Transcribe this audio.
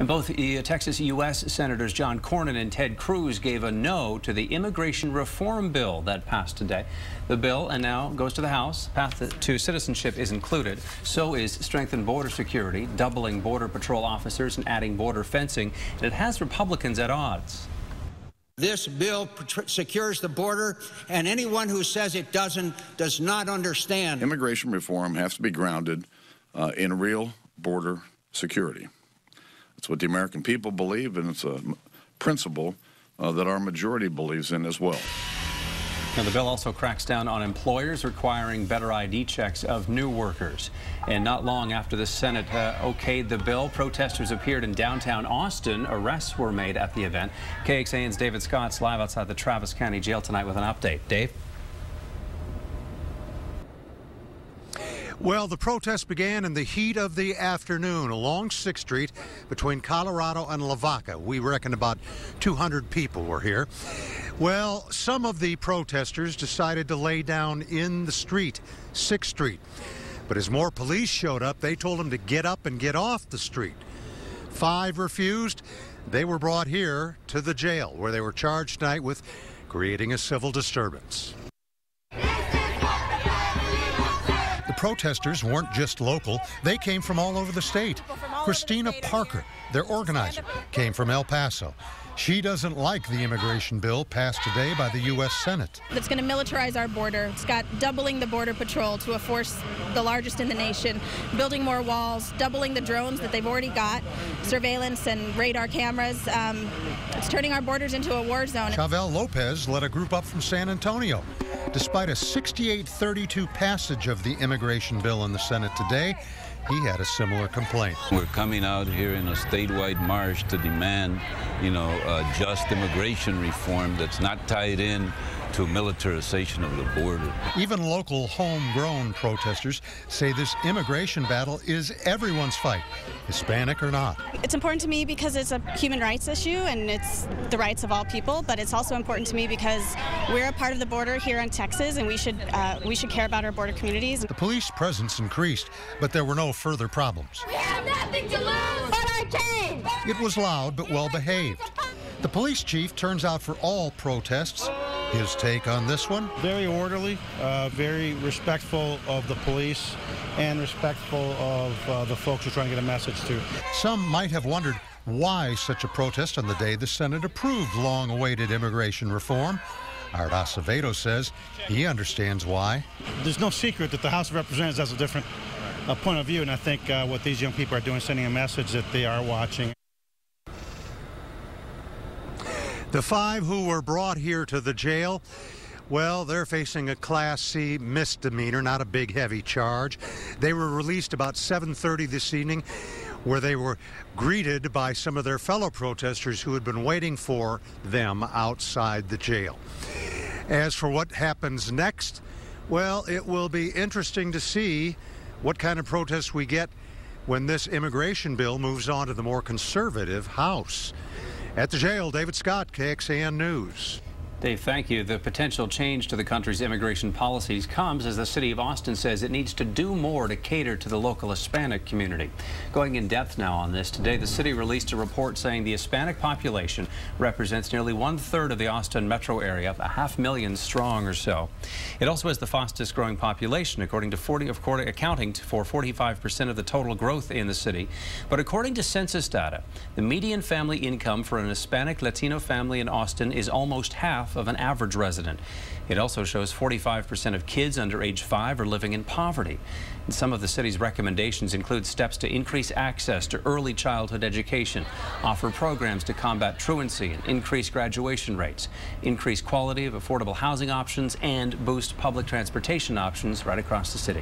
And both Texas U.S. Senators John Cornyn and Ted Cruz gave a no to the immigration reform bill that passed today. The bill, and now goes to the House, path to citizenship is included. So is strengthened border security, doubling Border Patrol officers and adding border fencing. And it has Republicans at odds. This bill secures the border, and anyone who says it doesn't does not understand. Immigration reform has to be grounded in real border security. It's what the American people believe, and it's a principle that our majority believes in as well. Now, the bill also cracks down on employers requiring better ID checks of new workers. And not long after the Senate okayed the bill, protesters appeared in downtown Austin. Arrests were made at the event. KXAN's David Scott's live outside the Travis County Jail tonight with an update. Dave? Well, the protest began in the heat of the afternoon along 6th Street between Colorado and Lavaca. We reckon about 200 people were here. Well, some of the protesters decided to lay down in the street, 6th Street. But as more police showed up, they told them to get up and get off the street. 5 refused. They were brought here to the jail, where they were charged tonight with creating a civil disturbance. The protesters weren't just local. They came from all over the state. Christina Parker, their organizer, came from El Paso. She doesn't like the immigration bill passed today by the U.S. Senate. It's going to militarize our border. It's got doubling the Border Patrol to a force the largest in the nation, building more walls, doubling the drones that they've already got, surveillance and radar cameras. It's turning our borders into a war zone. Chavel Lopez led a group up from San Antonio. Despite a 68-32 passage of the immigration bill in the Senate today, he had a similar complaint. We're coming out here in a statewide march to demand, just immigration reform that's not tied in to militarization of the border. Even local homegrown protesters say this immigration battle is everyone's fight, Hispanic or not. It's important to me because it's a human rights issue and it's the rights of all people, but it's also important to me because we're a part of the border here in Texas and we should care about our border communities. The police presence increased, but there were no further problems. We have nothing to lose but our change. It was loud but well behaved. The police chief turns out for all protests. His take on this one? Very orderly, very respectful of the police and respectful of the folks we're trying to get a message to. Some might have wondered why such a protest on the day the Senate approved long-awaited immigration reform. Art Acevedo says he understands why. There's no secret that the House of Representatives has a different point of view, and I think what these young people are doing is sending a message that they are watching. The 5 who were brought here to the jail, well, they're facing a Class C misdemeanor, not a big, heavy charge. They were released about 7:30 this evening, where they were greeted by some of their fellow protesters who had been waiting for them outside the jail. As for what happens next, well, it will be interesting to see what kind of protests we get when this immigration bill moves on to the more conservative House. At the jail, David Scott, KXAN News. Dave, thank you. The potential change to the country's immigration policies comes as the city of Austin says it needs to do more to cater to the local Hispanic community. Going in depth now on this, today the city released a report saying the Hispanic population represents nearly 1/3 of the Austin metro area, 500,000 strong or so. It also has the fastest growing population, according to accounting for 45% of the total growth in the city. But according to census data, the median family income for an Hispanic Latino family in Austin is almost half of an average resident. It also shows 45% of kids under age 5 are living in poverty. And some of the city's recommendations include steps to increase access to early childhood education, offer programs to combat truancy and increase graduation rates, increase quality of affordable housing options, and boost public transportation options right across the city.